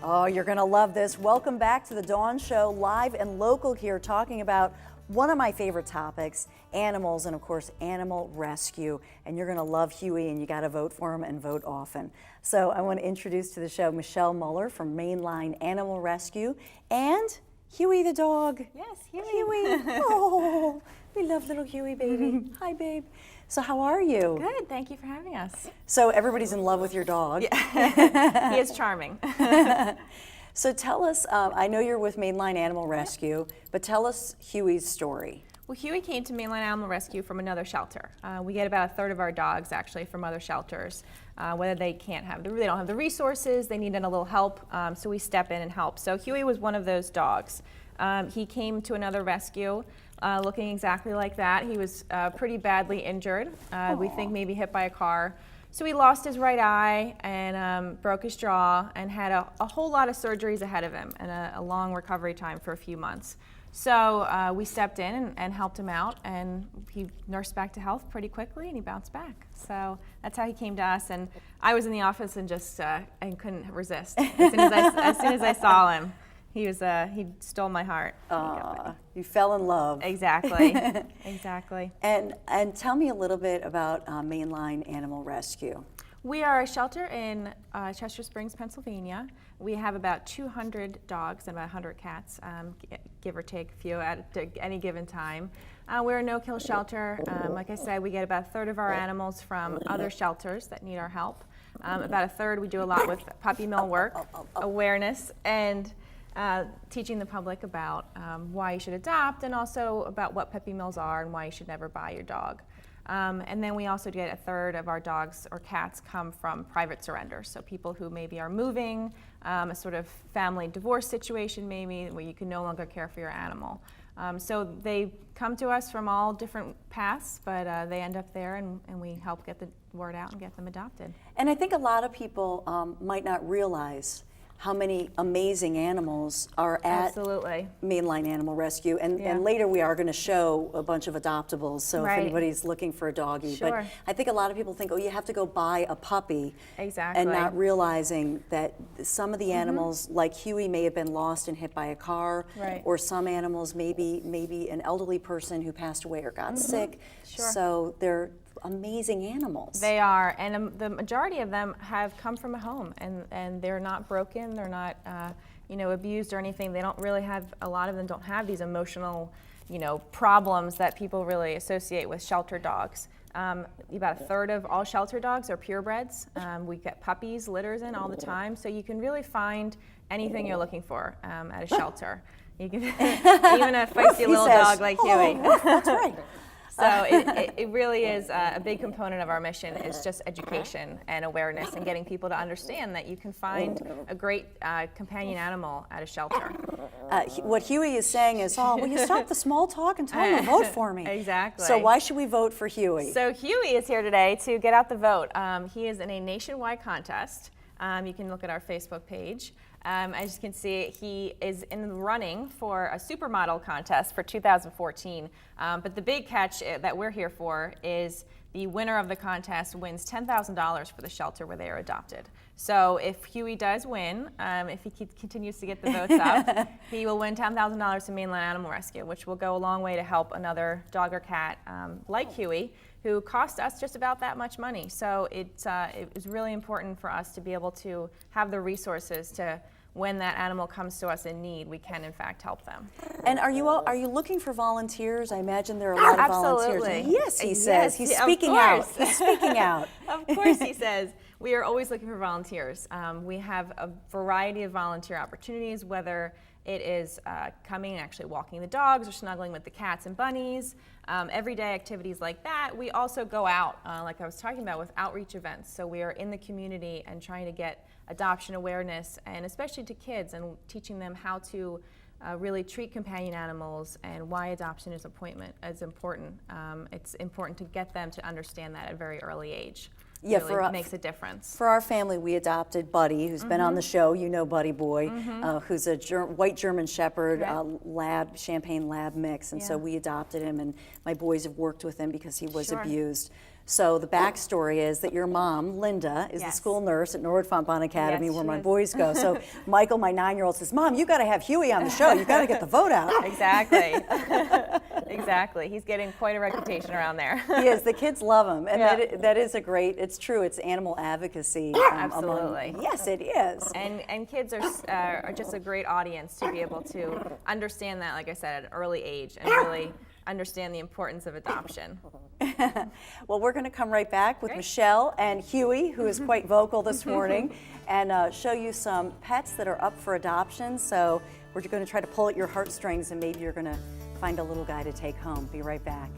Oh, you're going to love this. Welcome back to the Dawn Show, live and local here, talking about one of my favorite topics, animals, and of course, animal rescue. And you're going to love Huey, and you got to vote for him and vote often. So I want to introduce to the show Michelle Muller from Mainline Animal Rescue and Huey the dog. Yes, Huey. Huey. Oh, we love little Huey, baby. Hi, babe. So how are you? Good, thank you for having us. So everybody's in love with your dog. Yeah. He is charming. So tell us, I know you're with Mainline Animal Rescue, but tell us Huey's story. Well, Huey came to Mainline Animal Rescue from another shelter. We get about a third of our dogs actually from other shelters, whether they don't have the resources, they need a little help, so we step in and help. So Huey was one of those dogs. He came to another rescue looking exactly like that. He was pretty badly injured. We think maybe hit by a car. So he lost his right eye and broke his jaw and had a whole lot of surgeries ahead of him and a long recovery time for a few months. So we stepped in and helped him out, and he nursed back to health pretty quickly, and he bounced back. So that's how he came to us, and I was in the office and just and couldn't resist. As soon as I saw him, he stole my heart. You fell in love. Exactly, exactly. And tell me a little bit about Mainline Animal Rescue. We are a shelter in Chester Springs, Pennsylvania. We have about 200 dogs and about 100 cats, give or take a few at any given time. We're a no-kill shelter. Like I said, we get about a third of our animals from other shelters that need our help. About a third, we do a lot with puppy mill work, awareness, and teaching the public about why you should adopt, and also about what puppy mills are and why you should never buy your dog. And then we also get a third of our dogs or cats come from private surrenders, so people who maybe are moving, a sort of family divorce situation maybe, where you can no longer care for your animal. So they come to us from all different paths, but they end up there, and we help get the word out and get them adopted. And I think a lot of people might not realize how many amazing animals are at Absolutely. Mainline Animal Rescue. And later we are going to show a bunch of adoptables, so if anybody's looking for a doggy. Sure. But I think a lot of people think, oh, you have to go buy a puppy. Exactly. And not realizing that some of the animals, like Huey, may have been lost and hit by a car. Right. Or some animals, maybe an elderly person who passed away or got sick. Sure. So they're amazing animals. They are, and the majority of them have come from a home, and they're not broken, they're not abused or anything. They don't really have, a lot of them don't have these emotional problems that people really associate with shelter dogs. About a third of all shelter dogs are purebreds. We get puppies, litters in all the time, so you can really find anything you're looking for at a shelter. You can even a feisty little dog like Huey. That's right. So it really is a big component of our mission is just education and awareness and getting people to understand that you can find a great companion animal at a shelter. What Huey is saying is, will you stop the small talk and tell him to vote for me? Exactly. So why should we vote for Huey? So Huey is here today to get out the vote. He is in a nationwide contest. You can look at our Facebook page. As you can see, he is in the running for a supermodel contest for 2014. But the big catch that we're here for is the winner of the contest wins $10,000 for the shelter where they are adopted. So if Huey does win, if he continues to get the votes up, he will win $10,000 to Mainline Animal Rescue, which will go a long way to help another dog or cat like Huey, who cost us just about that much money. So it is really important for us to be able to have the resources to, when that animal comes to us in need, we can in fact help them. And are you looking for volunteers? I imagine there are a lot of volunteers. Absolutely. Yes, he says. He's speaking out. He's speaking out. Of course he says. We are always looking for volunteers. We have a variety of volunteer opportunities, whether it is coming and actually walking the dogs or snuggling with the cats and bunnies, everyday activities like that. We also go out, like I was talking about, with outreach events. So we are in the community and trying to get adoption awareness, and especially to kids, and teaching them how to really treat companion animals and why adoption is important. It's important to get them to understand that at a very early age. Yeah, really makes a difference. For our family, we adopted Buddy, who's been on the show. You know Buddy Boy, who's a white German Shepherd, Champagne Lab mix, and so we adopted him. And my boys have worked with him because he was abused. So the backstory is that your mom, Linda, is the Yes. school nurse at Norwood Fontbonne Academy, Yes, where she my is. boys go. So Michael, my 9-year-old, says, Mom, you got to have Huey on the show. You got to get the vote out. Exactly. Exactly. He's getting quite a reputation around there. He is. The kids love him. And Yeah. that is a great, it's true, it's animal advocacy. Absolutely. Yes, it is. And kids are just a great audience to be able to understand that, like I said, at an early age and really understand the importance of adoption. Well, we're going to come right back with Michelle and Huey, who is quite vocal this morning, and show you some pets that are up for adoption. So we're going to try to pull at your heartstrings, and maybe you're going to find a little guy to take home. Be right back.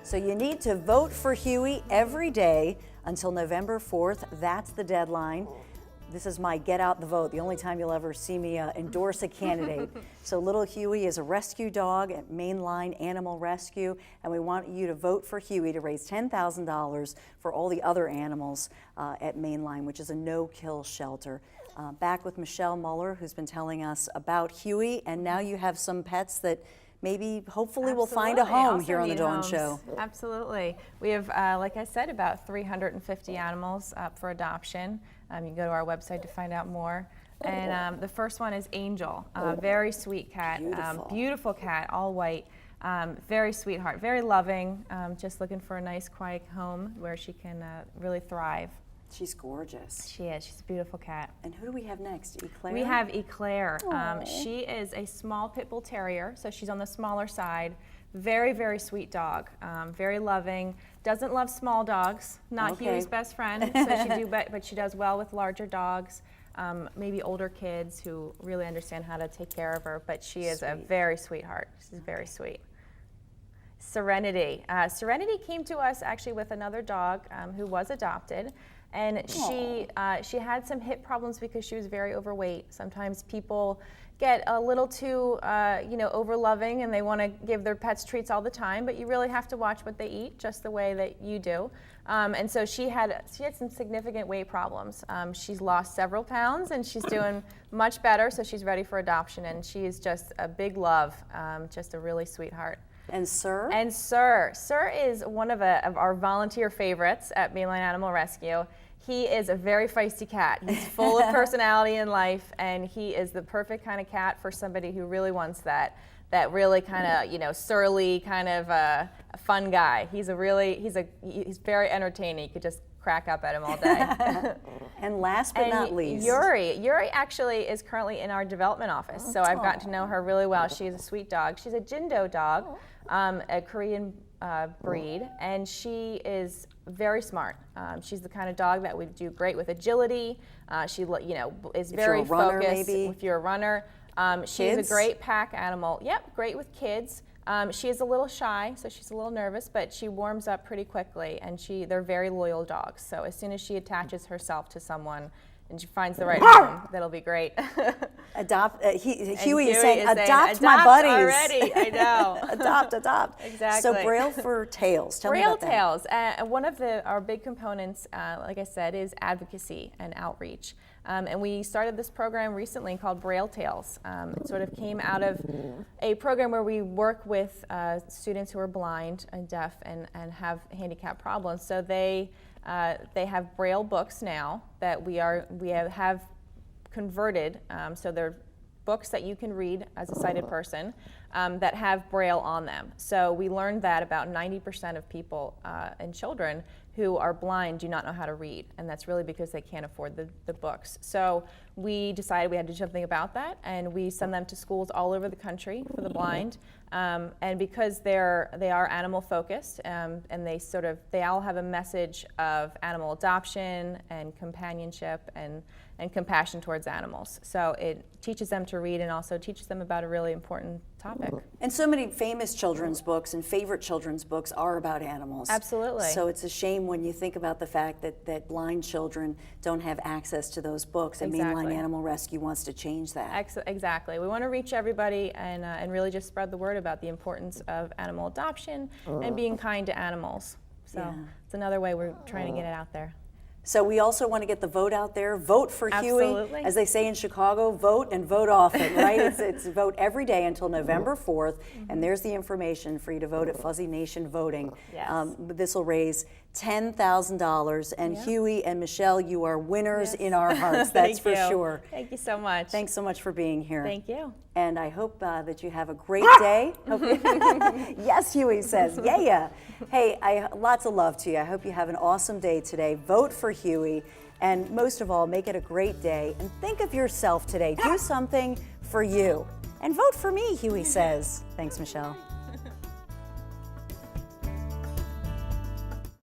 So you need to vote for Huey every day until November 4th. That's the deadline. This is my get out the vote, the only time you'll ever see me endorse a candidate. So little Huey is a rescue dog at Mainline Animal Rescue, and we want you to vote for Huey to raise $10,000 for all the other animals at Mainline, which is a no-kill shelter. Back with Michelle MLAR, who's been telling us about Huey, and now you have some pets that maybe, hopefully, we'll find a home Also here on the need Dawn homes. Show. Absolutely. We have, like I said, about 350 animals up for adoption. You can go to our website to find out more. And the first one is Angel, a very sweet cat, beautiful cat, all white, very sweetheart, very loving, just looking for a nice, quiet home where she can really thrive. She's gorgeous. She is. She's a beautiful cat. And who do we have next? Eclair? We have Eclair. She is a small pit bull terrier, so she's on the smaller side. Very, very sweet dog. Very loving. Doesn't love small dogs. Not Huey's best friend. So but she does well with larger dogs. Maybe older kids who really understand how to take care of her. But she is a very sweetheart. She's very sweet. Serenity. Serenity came to us actually with another dog who was adopted. And she had some hip problems because she was very overweight. Sometimes people get a little too, over-loving, and they want to give their pets treats all the time. But you really have to watch what they eat, just the way that you do. And so she had some significant weight problems. She's lost several pounds, and she's doing much better. So she's ready for adoption, and she is just a big love, just a really sweetheart. And Sir? And Sir. Sir is one of our volunteer favorites at Mainline Animal Rescue. He is a very feisty cat. He's full of personality and life, and he is the perfect kind of cat for somebody who really wants that really kind of, surly kind of a fun guy. He's very entertaining. You could just crack up at him all day. And last but not least, Yuri actually is currently in our development office, so I've gotten to know her really well. She's a sweet dog. She's a Jindo dog, a Korean breed, and she is very smart. She's the kind of dog that would do great with agility. She is very focused. Maybe. If you're a runner, she's a great pack animal. Yep, great with kids. She is a little shy, so she's a little nervous, but she warms up pretty quickly, and they're very loyal dogs. So as soon as she attaches herself to someone and she finds the right home, that'll be great. Huey is saying, adopt my buddies. Already, I know. Adopt. Exactly. So Braille for Tails. Tell me about that. Braille Tails. One of our big components, like I said, is advocacy and outreach. And we started this program recently called Braille Tails. It sort of came out of a program where we work with students who are blind and deaf and have handicap problems. So they have Braille books now that we have converted. So they're books that you can read as a sighted person that have Braille on them. So we learned that about 90% of people and children who are blind do not know how to read, and that's really because they can't afford the books. So we decided we had to do something about that, and we send them to schools all over the country for the blind. And because they are animal focused, and they all have a message of animal adoption and companionship and compassion towards animals. So it teaches them to read and also teaches them about a really important topic. And so many famous children's books and favorite children's books are about animals. Absolutely. So it's a shame when you think about the fact that blind children don't have access to those books, and Exactly. Mainline Animal Rescue wants to change that. Exactly. We want to reach everybody and really just spread the word about the importance of animal adoption and being kind to animals. So Yeah. it's another way we're trying to get it out there. So we also want to get the vote out there. Vote for Huey. Absolutely. As they say in Chicago, vote and vote often, right? It's vote every day until November 4th, and there's the information for you to vote at Fuzzy Nation Voting. Yes. This will raise $10,000, and Yep. Huey and Michelle, you are winners Yes. in our hearts, that's Thank for you. sure. Thank you so much. Thanks so much for being here. Thank you. And I hope that you have a great day. Yes, Huey says, yeah. Hey, lots of love to you. I hope you have an awesome day today. Vote for Huey, and most of all, make it a great day. And think of yourself today. Do something for you. And vote for me, Huey says. Thanks, Michelle.